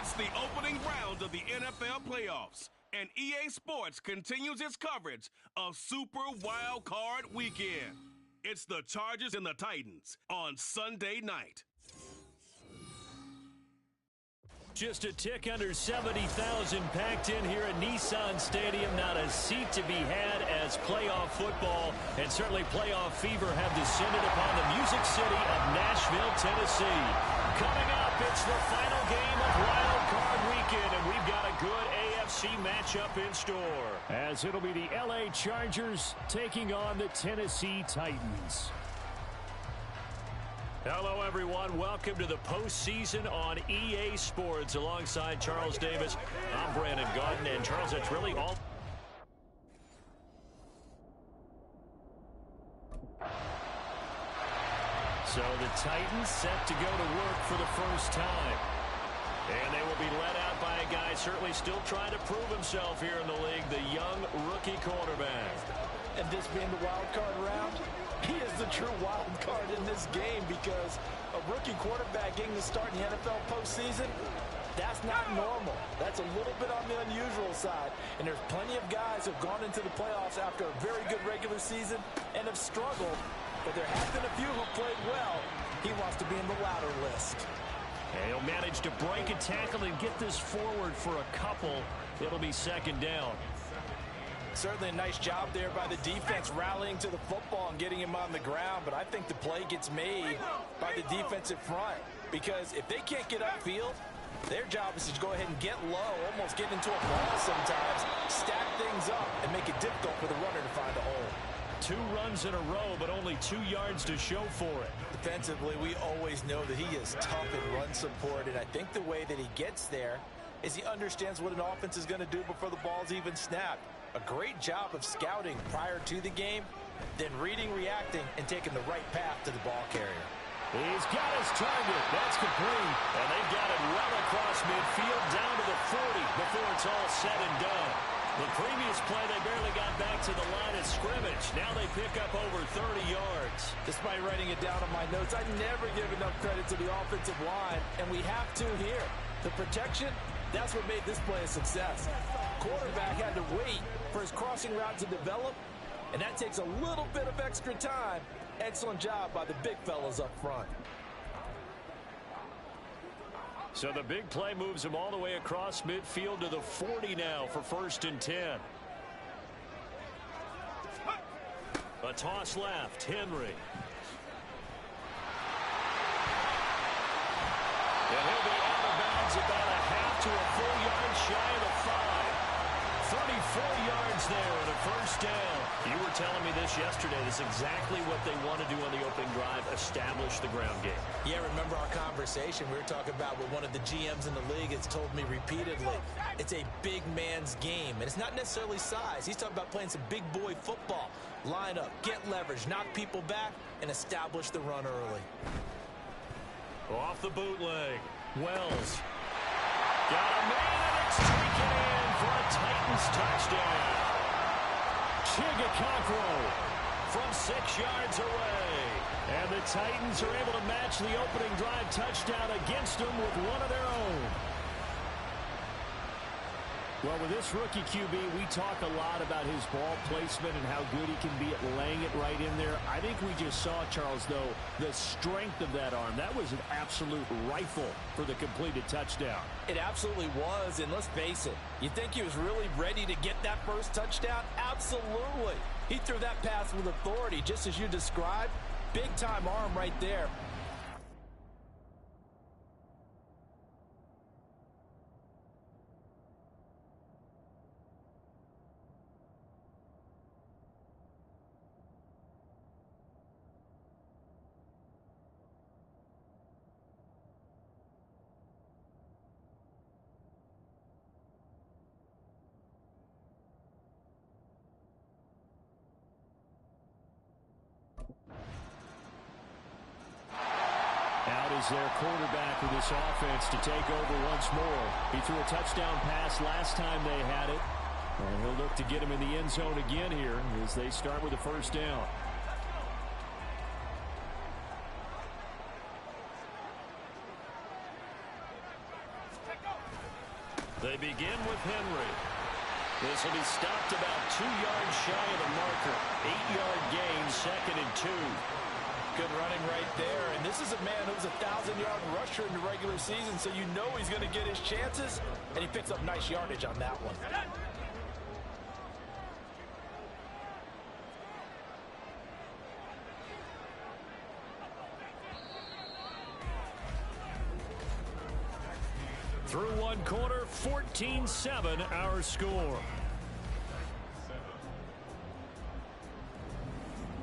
It's the opening round of the NFL playoffs, and EA Sports continues its coverage of Super Wildcard Weekend. It's the Chargers and the Titans on Sunday night. Just a tick under 70,000 packed in here at Nissan Stadium. Not a seat to be had as playoff football and certainly playoff fever have descended upon the Music City of Nashville, Tennessee. Coming up, it's the final game of Wild Card Weekend, and we've got a good AFC matchup in store, as it'll be the LA Chargers taking on the Tennessee Titans. Hello, everyone. Welcome to the postseason on EA Sports. Alongside Charles Davis, I'm Brandon Garden. And Charles, that's really all. So the Titans set to go to work for the first time. And they will be led out by a guy certainly still trying to prove himself here in the league, the young rookie quarterback. And this being the wild card round, he is the true wild card in this game, because a rookie quarterback getting to start in the NFL postseason, that's not normal. That's a little bit on the unusual side. And there's plenty of guys who have gone into the playoffs after a very good regular season and have struggled. But there have been a few who played well. He wants to be in the latter list. And he'll manage to break a tackle and get this forward for a couple. It'll be second down. Certainly a nice job there by the defense rallying to the football and getting him on the ground, but I think the play gets made by the defensive front, because if they can't get upfield, their job is to go ahead and get low, almost get into a ball sometimes, stack things up, and make it difficult for the runner to find a hole. 2 runs in a row, but only 2 yards to show for it. Defensively, we always know that he is tough in run support, and I think the way that he gets there is he understands what an offense is going to do before the ball's even snapped. A great job of scouting prior to the game, then reading, reacting, and taking the right path to the ball carrier. He's got his target. That's complete. And they've got it well across midfield down to the 40 before it's all said and done. The previous play, they barely got back to the line of scrimmage. Now they pick up over 30 yards. Despite writing it down on my notes, I never give enough credit to the offensive line, and we have to here. The protection, that's what made this play a success. Quarterback had to wait for his crossing route to develop, and that takes a little bit of extra time. Excellent job by the big fellas up front. So the big play moves him all the way across midfield to the 40 now for 1st and 10. A toss left, Henry. And he'll be out of bounds about a half to a full yard shy of the 5. 34 yards there and a 1st down. You were telling me this yesterday. This is exactly what they want to do on the opening drive, establish the ground game. Yeah, remember our conversation. We were talking about what one of the GMs in the league has told me repeatedly. It's a big man's game, and it's not necessarily size. He's talking about playing some big boy football. Line up, get leverage, knock people back, and establish the run early. Off the bootleg, Wells. Got a man, and it's taken in for a Titans touchdown. Chigakakro from 6 yards away. And the Titans are able to match the opening drive touchdown against them with one of their own. Well, with this rookie QB, we talk a lot about his ball placement and how good he can be at laying it right in there. I think we just saw, Charles, though, the strength of that arm. That was an absolute rifle for the completed touchdown. It absolutely was, and let's face it, you think he was really ready to get that first touchdown? Absolutely. He threw that pass with authority, just as you described. Big-time arm right there. Out is their quarterback with this offense to take over once more. He threw a touchdown pass last time they had it. And he'll look to get him in the end zone again here as they start with a 1st down. They begin with Henry. This will be stopped about 2 yards shy of the marker. 8-yard gain, 2nd and 2. Good running right there. And this is a man who's a 1,000-yard rusher in the regular season, so you know he's going to get his chances, and he picks up nice yardage on that one. Through 1 quarter, 14-7 our score.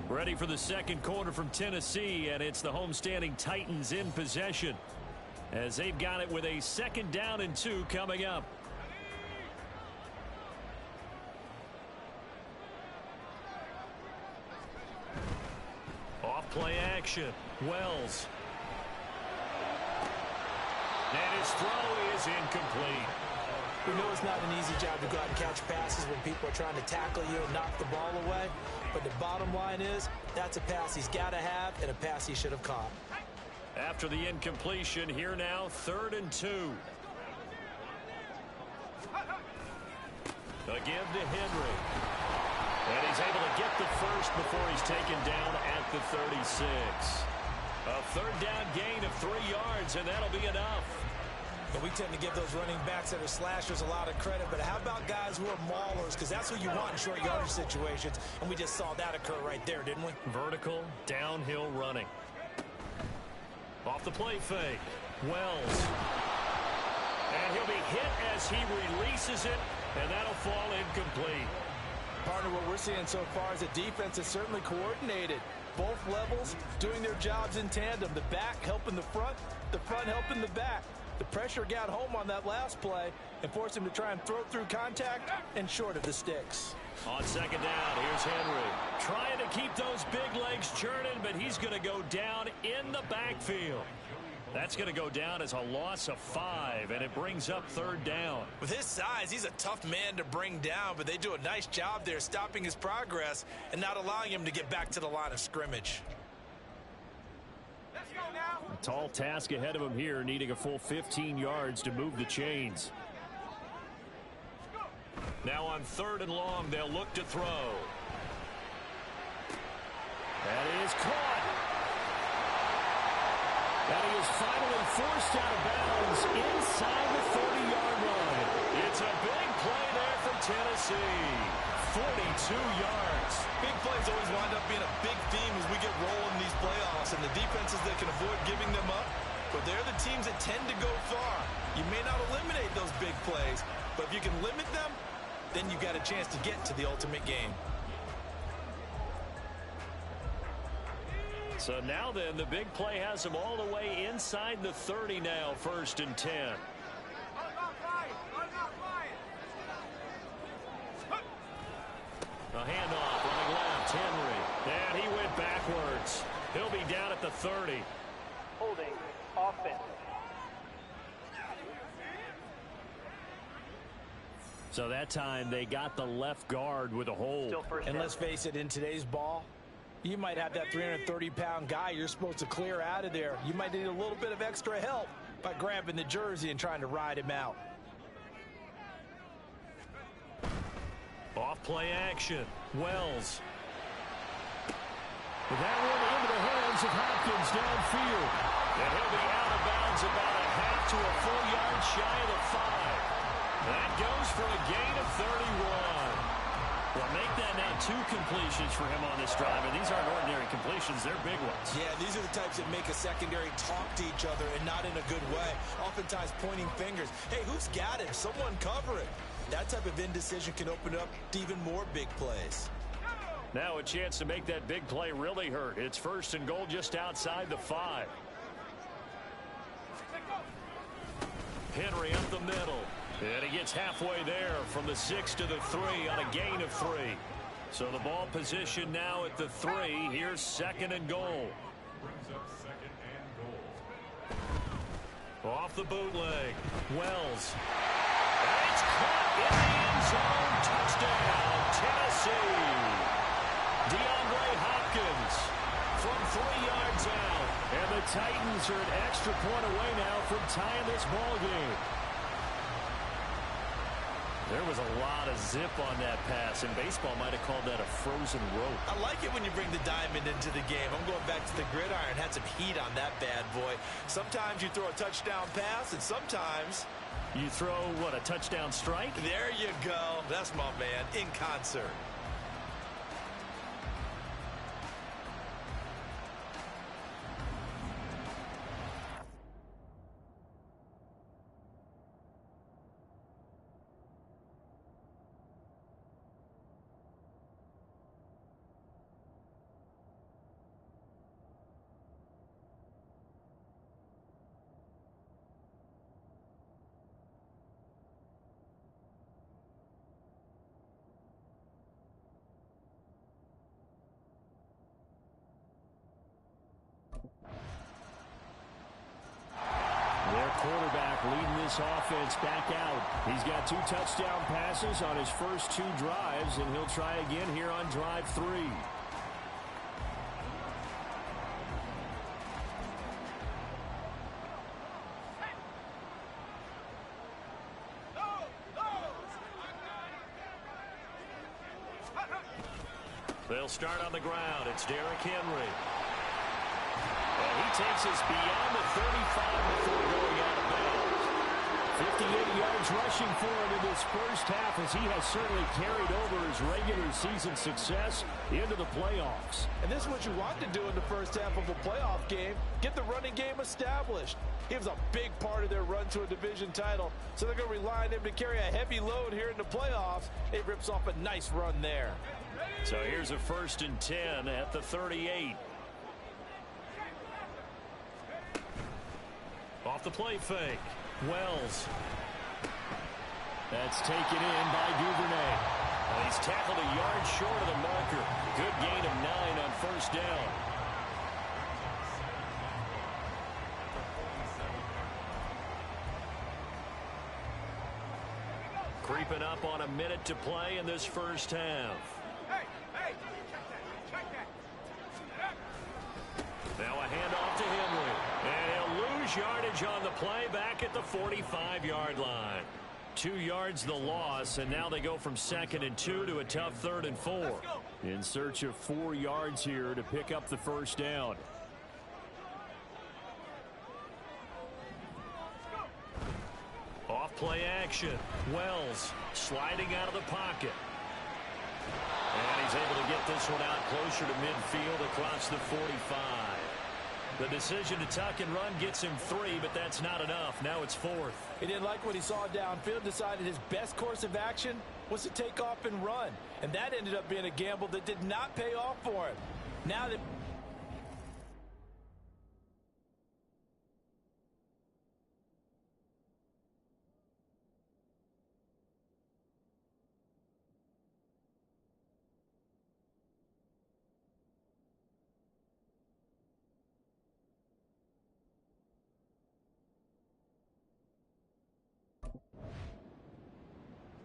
Ready for the 2nd quarter from Tennessee, and it's the homestanding Titans in possession as they've got it with a 2nd down and 2 coming up. Off play action. Wells. And his throw is incomplete. We know it's not an easy job to go out and catch passes when people are trying to tackle you and knock the ball away. But the bottom line is, that's a pass he's got to have and a pass he should have caught. After the incompletion, here now, 3rd and 2. A give to Henry. And he's able to get the first before he's taken down at the 36. A 3rd down gain of 3 yards, and that'll be enough. And we tend to give those running backs that are slashers a lot of credit, but how about guys who are maulers? Because that's who you want in short yardage situations, and we just saw that occur right there, didn't we? Vertical, downhill running. Off the play fake. Wells. And he'll be hit as he releases it, and that'll fall incomplete. Partner, what we're seeing so far is a defense that's certainly coordinated. Both levels doing their jobs in tandem. The back helping the front helping the back. The pressure got home on that last play and forced him to try and throw through contact and short of the sticks. On 2nd down, here's Henry. Trying to keep those big legs churning, but he's going to go down in the backfield. That's going to go down as a loss of 5, and it brings up 3rd down. With his size, he's a tough man to bring down, but they do a nice job there stopping his progress and not allowing him to get back to the line of scrimmage. A tall task ahead of him here, needing a full 15 yards to move the chains. Now on 3rd and long, they'll look to throw. That is caught. And he is finally forced out of bounds inside the 30-yard line. It's a big play there for Tennessee. 42 yards. Big plays always wind up being a big theme as we get rolling these playoffs, and the defenses that can avoid giving them up, but they're the teams that tend to go far. You may not eliminate those big plays, but if you can limit them, then you've got a chance to get to the ultimate game. So now then, the big play has them all the way inside the 30 now, 1st and 10. A handoff running left, Henry. And he went backwards. He'll be down at the 30. Holding offense. So that time they got the left guard with a hold. And let's face it, in today's ball, you might have that 330-pound guy you're supposed to clear out of there. You might need a little bit of extra help by grabbing the jersey and trying to ride him out. Off play action. Wells. With that one into the hands of Hopkins downfield. And he'll be out of bounds about a half to a full yard shy of the 5. That goes for a gain of 31. Well, make that now 2 completions for him on this drive. And these aren't ordinary completions. They're big ones. Yeah, these are the types that make a secondary talk to each other and not in a good way. Oftentimes pointing fingers. Hey, who's got him? Someone cover it. That type of indecision can open up to even more big plays. Now a chance to make that big play really hurt. It's 1st and goal just outside the 5. Henry up the middle. And he gets halfway there from the 6 to the 3 on a gain of 3. So the ball position now at the 3. Here's 2nd and goal. Off the bootleg. Wells. And it's caught in the end zone. Touchdown, Tennessee. DeAndre Hopkins from 3 yards out. And the Titans are an extra point away now from tying this ball game. There was a lot of zip on that pass, and baseball might have called that a frozen rope. I like it when you bring the diamond into the game. I'm going back to the gridiron. Had some heat on that bad boy. Sometimes you throw a touchdown pass, and sometimes you throw, what, a touchdown strike? There you go. That's my man, in concert. Their quarterback leading this offense back out. He's got 2 touchdown passes on his first 2 drives, and he'll try again here on drive 3. They'll start on the ground. It's Derrick Henry. And he takes us beyond the 35 before going out of bounds. 58 yards rushing for him in this first half, as he has certainly carried over his regular season success into the playoffs. And this is what you want to do in the first half of a playoff game. Get the running game established. He was a big part of their run to a division title, so they're going to rely on him to carry a heavy load here in the playoffs. It rips off a nice run there. So here's a 1st and 10 at the 38. Off the play fake. Wells. That's taken in by Duvernay. And he's tackled a yard short of the marker. Good gain of 9 on 1st down. Creeping up on a minute to play in this first half. Now a handoff to Henry. And he'll lose yardage on the play back at the 45-yard line. 2 yards the loss, and now they go from 2nd and 2 to a tough 3rd and 4. In search of 4 yards here to pick up the 1st down. Off play action. Wells sliding out of the pocket. And he's able to get this one out closer to midfield across the 45. The decision to tuck and run gets him 3, but that's not enough. Now it's 4th. He didn't like what he saw downfield, decided his best course of action was to take off and run. And that ended up being a gamble that did not pay off for him. Now that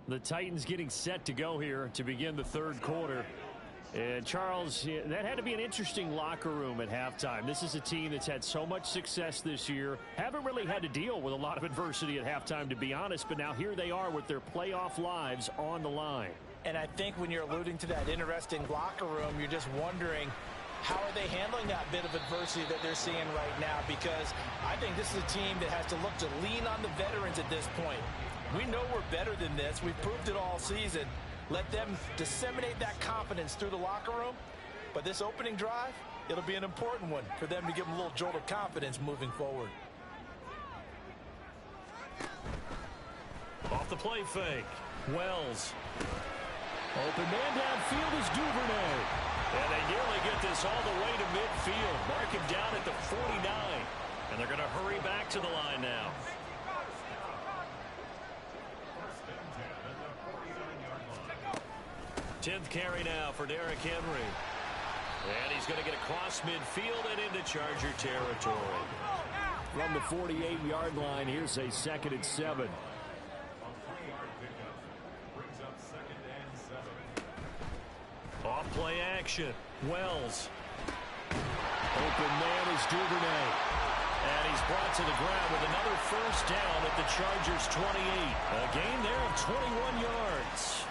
the Titans getting set to go here to begin the 3rd quarter. And Charles, that had to be an interesting locker room at halftime. This is a team that's had so much success this year. Haven't really had to deal with a lot of adversity at halftime, to be honest. But now here they are with their playoff lives on the line. And I think when you're alluding to that interesting locker room, you're just wondering, how are they handling that bit of adversity that they're seeing right now? Because I think this is a team that has to look to lean on the veterans at this point. We know we're better than this. We've proved it all season. Let them disseminate that confidence through the locker room. But this opening drive, it'll be an important one for them to give them a little jolt of confidence moving forward. Off the play fake. Wells. Open man downfield is Duvernay. And they nearly get this all the way to midfield. Mark him down at the 49. And they're going to hurry back to the line now. 10th carry now for Derrick Henry. And he's going to get across midfield and into Charger territory. From the 48-yard line, here's a 2nd and 7. Off play action. Wells. Open man is Duvernay. And he's brought to the ground with another first down at the Chargers' 28. A gain there of 21 yards.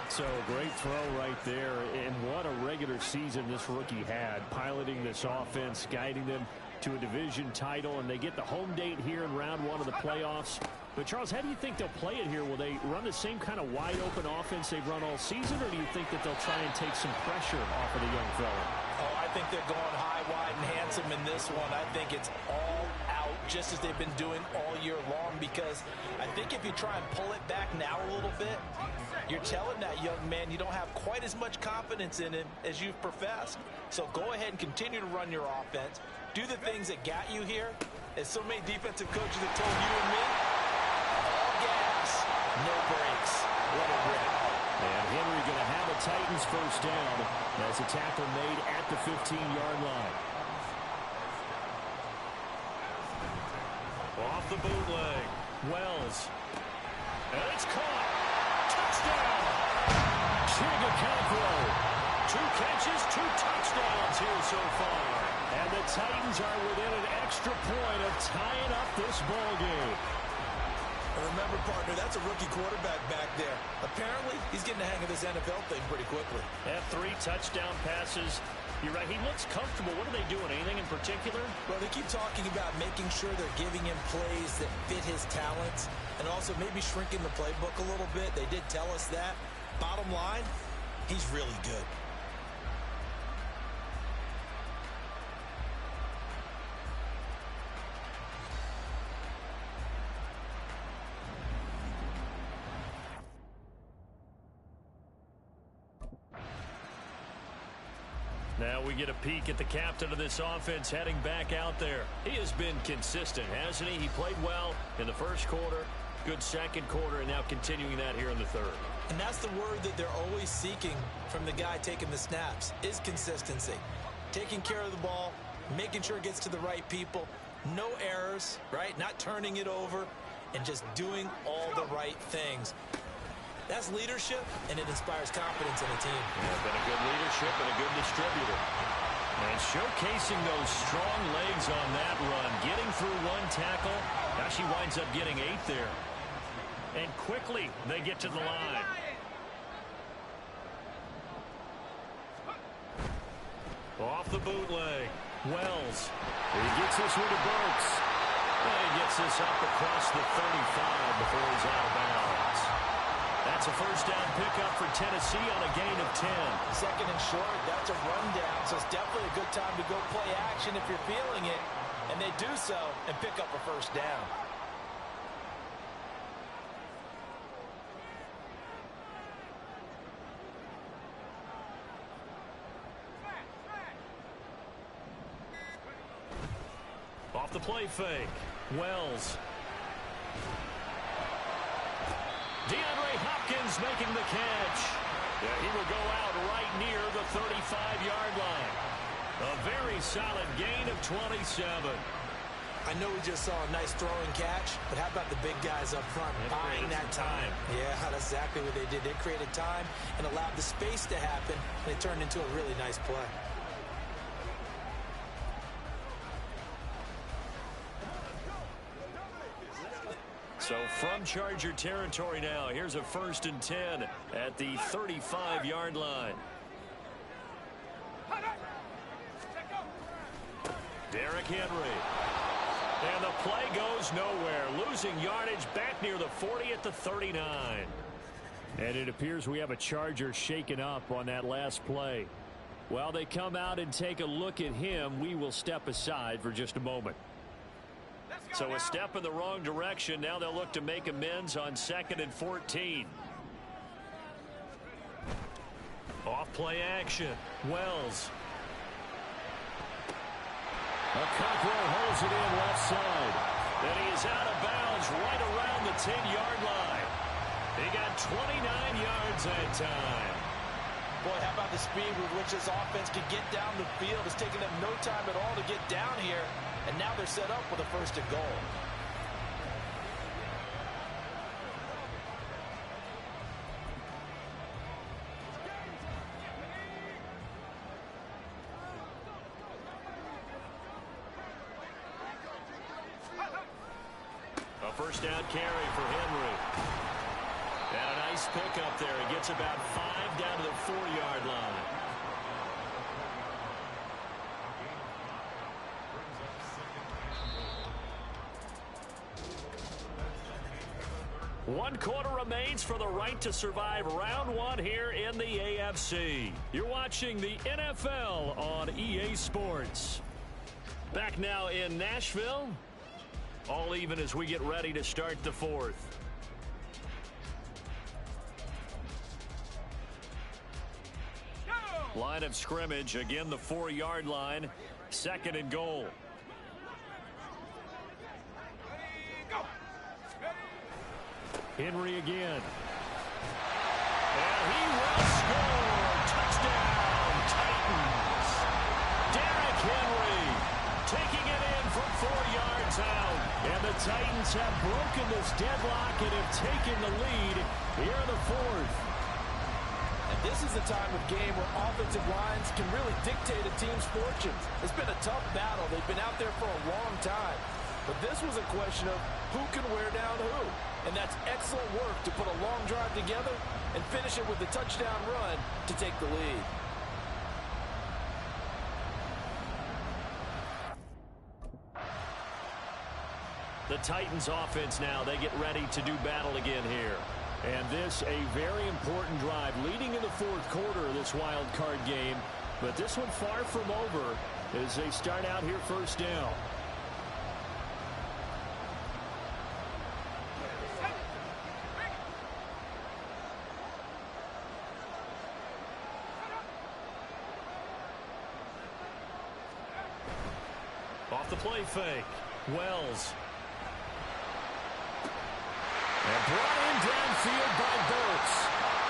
So great throw right there, and what a regular season this rookie had, piloting this offense, guiding them to a division title, and they get the home date here in round one of the playoffs. But, Charles, how do you think they'll play it here? Will they run the same kind of wide-open offense they've run all season, or do you think that they'll try and take some pressure off of the young fella? Oh, I think they're going high, wide, and handsome in this one. I think it's all out, just as they've been doing all year long, because I think if you try and pull it back now a little bit, you're telling that young man you don't have quite as much confidence in him as you've professed. So go ahead and continue to run your offense. Do the things that got you here. As so many defensive coaches have told you and me, all gas, no brakes. Let it rip. And Henry going to have a Titans first down as a tackle made at the 15-yard line. Off the bootleg, Wells. And it's caught. Touchdown! Chigakakro. 2 catches, 2 touchdowns here so far. And the Titans are within an extra point of tying up this ball game. Remember, partner, that's a rookie quarterback back there. Apparently, he's getting the hang of this NFL thing pretty quickly. Have 3 touchdown passes. You're right, he looks comfortable. What are they doing? Anything in particular? Well, they keep talking about making sure they're giving him plays that fit his talents and also maybe shrinking the playbook a little bit. They did tell us that. Bottom line, he's really good. Now we get a peek at the captain of this offense heading back out there. He has been consistent, hasn't he? He played well in the first quarter, good second quarter, and now continuing that here in the third. And that's the word that they're always seeking from the guy taking the snaps, is consistency. Taking care of the ball, making sure it gets to the right people, no errors, right? Not turning it over, and just doing all the right things. That's leadership, and it inspires confidence in a team. Yeah, been a good leadership and a good distributor. And showcasing those strong legs on that run, getting through 1 tackle. Now she winds up getting 8 there. And quickly, they get to the line. Off the bootleg, Wells. He gets this one to Burks. And he gets this up across the 35 before he's out of bounds. That's a first down pickup for Tennessee on a gain of 10. Second and short, that's a rundown, so it's definitely a good time to go play action if you're feeling it. And they do so and pick up a first down. Off the play fake, Wells. DeAndre Hopkins making the catch. Yeah, he will go out right near the 35-yard line. A very solid gain of 27. I know we just saw a nice throwing catch, but how about the big guys up front buying that time? Yeah, that's exactly what they did. They created time and allowed the space to happen, and it turned into a really nice play. So from Charger territory now, here's a 1st and 10 at the 35-yard line. Derrick Henry. And the play goes nowhere. Losing yardage back near the 40 at the 39. And it appears we have a Charger shaken up on that last play. While they come out and take a look at him, we will step aside for just a moment. So a step in the wrong direction. Now they'll look to make amends on 2nd and 14. Off play action. Wells. Akakro holds it in left side. And he is out of bounds right around the 10-yard line. He got 29 yards that time. Boy, how about the speed with which this offense could get down the field? It's taken them no time at all to get down here. And now they're set up with a 1st and goal. first down carry for Henry. And a nice pickup there. He gets about 5 down to the 4-yard line. One quarter remains for the right to survive round one here in the AFC. You're watching the NFL on EA Sports. Back now in Nashville. All even as we get ready to start the fourth. Line of scrimmage, again the 4-yard line. 2nd and goal. Henry again. And he will score. Touchdown, Titans. Derrick Henry taking it in from 4 yards out. And the Titans have broken this deadlock and have taken the lead here in the fourth. And this is the time of game where offensive lines can really dictate a team's fortunes. It's been a tough battle. They've been out there for a long time. But this was a question of who can wear down who. And that's excellent work to put a long drive together and finish it with a touchdown run to take the lead. The Titans offense now, they get ready to do battle again here. And this a very important drive leading in the fourth quarter of this wild card game. But this one far from over as they start out here first down. Off the play fake. Wells. And brought in downfield by Burks.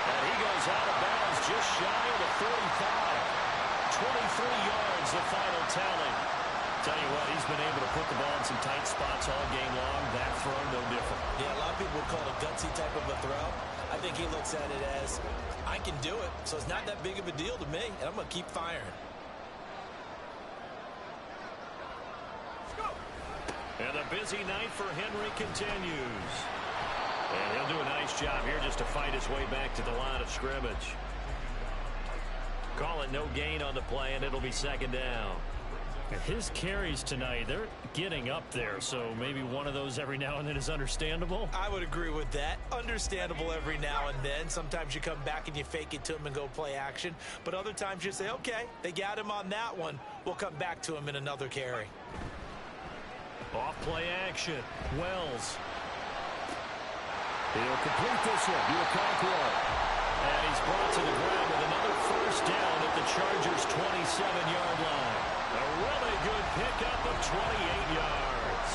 And he goes out of bounds just shy of the 45. 23 yards, the final tally. Tell you what, he's been able to put the ball in some tight spots all game long. That throw, no different. Yeah, a lot of people would call it a gutsy type of a throw. I think he looks at it as, I can do it, so it's not that big of a deal to me, and I'm going to keep firing. And the busy night for Henry continues. And he'll do a nice job here just to fight his way back to the line of scrimmage. Call it no gain on the play, and it'll be 2nd down. His carries tonight, they're getting up there, so maybe one of those every now and then is understandable. I would agree with that. Understandable every now and then. Sometimes you come back and you fake it to him and go play action. But other times you say, okay, they got him on that one. We'll come back to him in another carry. Off play action. Wells. He'll complete this one. Conqueror. And he's brought to the ground with another first down at the Chargers' 27-yard line. A really good pickup of 28 yards.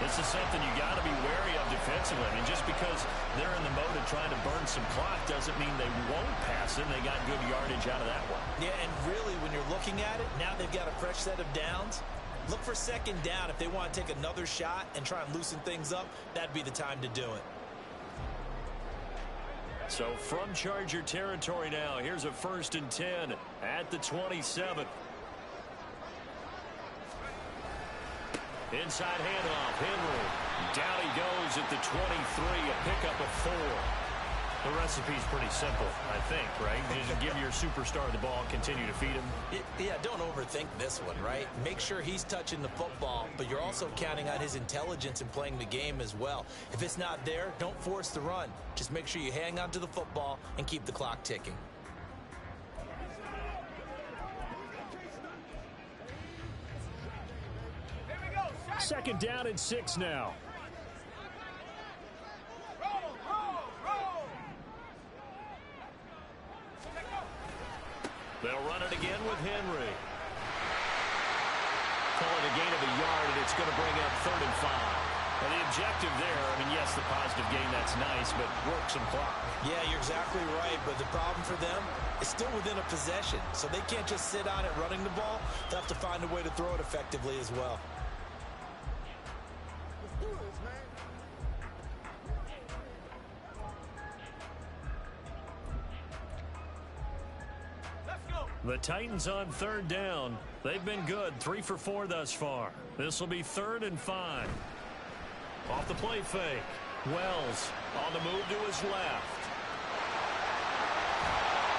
This is something you got to be wary of defensively. I mean, just because they're in the mode of trying to burn some clock doesn't mean they won't pass it. They got good yardage out of that one. Yeah, and really, when you're looking at it, now they've got a fresh set of downs. Look for 2nd down. If they want to take another shot and try and loosen things up, that'd be the time to do it. So from Charger territory now, here's a 1st and 10 at the 27. Inside handoff, Henry. Down he goes at the 23, a pickup of 4. The recipe's pretty simple, I think, right? You just give your superstar the ball, continue to feed him. Yeah, don't overthink this one, right? Make sure he's touching the football, but you're also counting on his intelligence in playing the game as well. If it's not there, don't force the run. Just make sure you hang on to the football and keep the clock ticking. Second down and 6 now. They'll run it again with Henry. Call it a gain of a yard, and it's going to bring up 3rd and 5. And the objective there, I mean, yes, the positive gain, that's nice, but work some clock. Yeah, you're exactly right, but the problem for them is still within a possession, so they can't just sit on it running the ball. They'll have to find a way to throw it effectively as well. The Titans on 3rd down. They've been good, 3 for 4 thus far. This will be 3rd and 5. Off the play fake. Wells on the move to his left.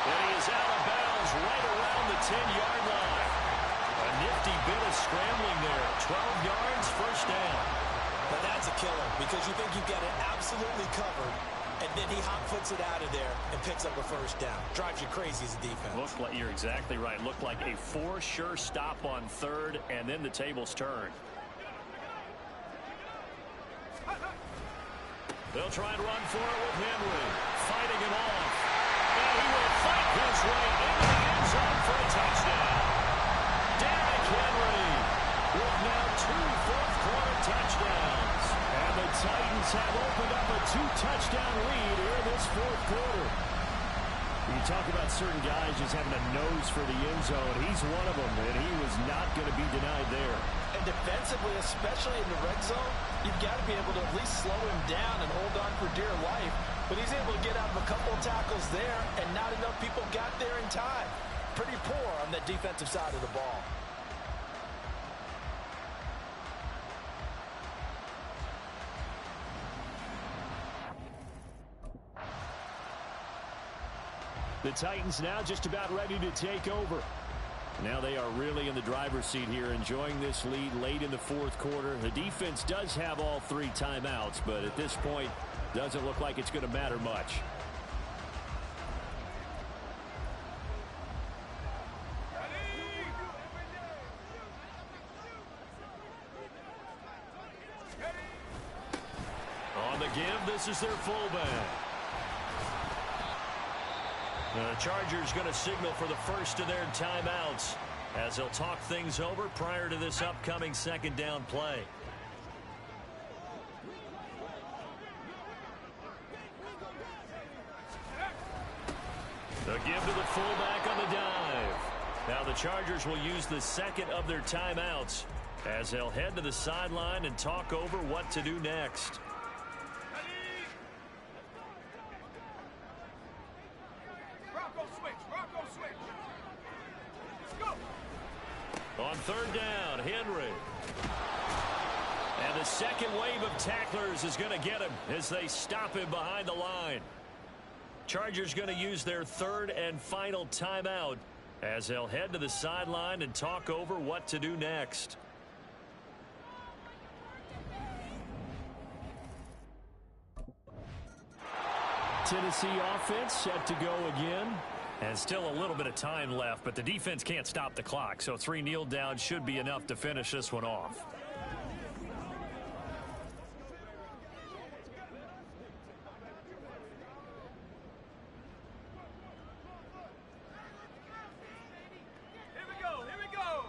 And he is out of bounds right around the 10-yard line. A nifty bit of scrambling there. 12 yards, first down. But that's a killer because you think you've got it absolutely covered, and then he hot-foots it out of there and picks up a first down. Drives you crazy as a defense. You're exactly right. Looked like a for-sure stop on third, and then the tables turned. They'll try and run for it with Henry. Fighting it off. And he will fight his way into the end zone for a touchdown. Derrick Henry with now 2 fourth-quarter touchdowns. And the Titans have opened up a 2-touchdown lead here in this fourth quarter. You talk about certain guys just having a nose for the end zone. He's one of them, and he was not going to be denied there. And defensively, especially in the red zone, you've got to be able to at least slow him down and hold on for dear life. But he's able to get out of a couple of tackles there, and not enough people got there in time. Pretty poor on the defensive side of the ball. The Titans now just about ready to take over. Now they are really in the driver's seat here, enjoying this lead late in the fourth quarter. The defense does have all 3 timeouts, but at this point, doesn't look like it's going to matter much. On the give, this is their fullback. The Chargers going to signal for the first of their timeouts as they'll talk things over prior to this upcoming second down play. The give to the fullback on the dive. Now the Chargers will use the second of their timeouts as they'll head to the sideline and talk over what to do next. On third down, Henry. And the second wave of tacklers is going to get him as they stop him behind the line. Chargers going to use their third and final timeout as they'll head to the sideline and talk over what to do next. Tennessee offense set to go again. And still a little bit of time left, but the defense can't stop the clock, so 3 kneel downs should be enough to finish this one off. Here we go.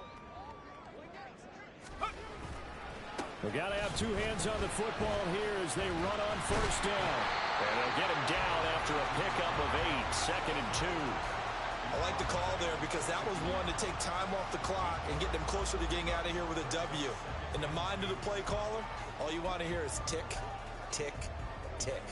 We got to have 2 hands on the football here as they run on first down. And they'll get him down after a pickup of 8, second and 2. I like the call there because that was one to take time off the clock and get them closer to getting out of here with a W. In the mind of the play caller, all you want to hear is tick, tick, tick.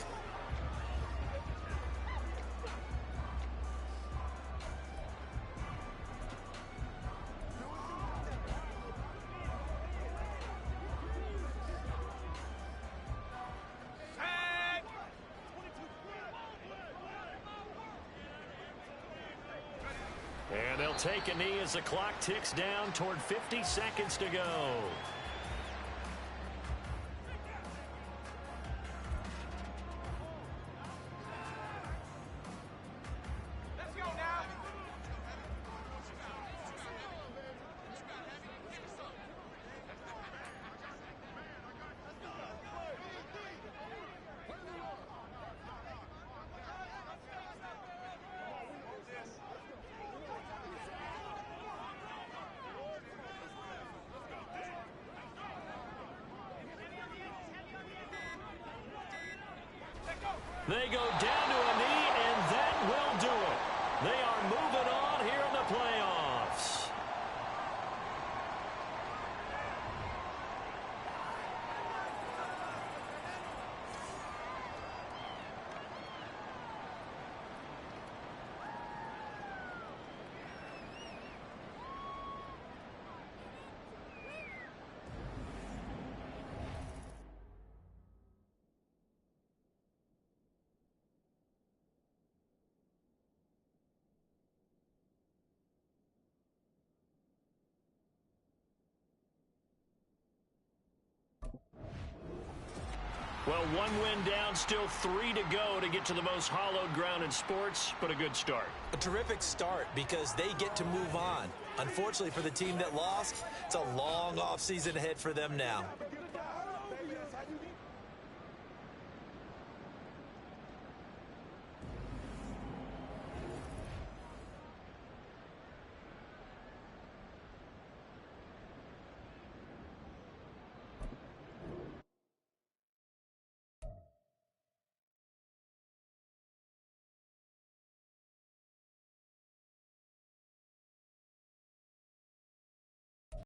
And they'll take a knee as the clock ticks down toward 50 seconds to go. Let's go now. They go down to a knee, and that will do it. They are moving on here in the playoffs. Well, one win down, still 3 to go to get to the most hallowed ground in sports, but a good start. A terrific start because they get to move on. Unfortunately for the team that lost, it's a long offseason ahead for them now.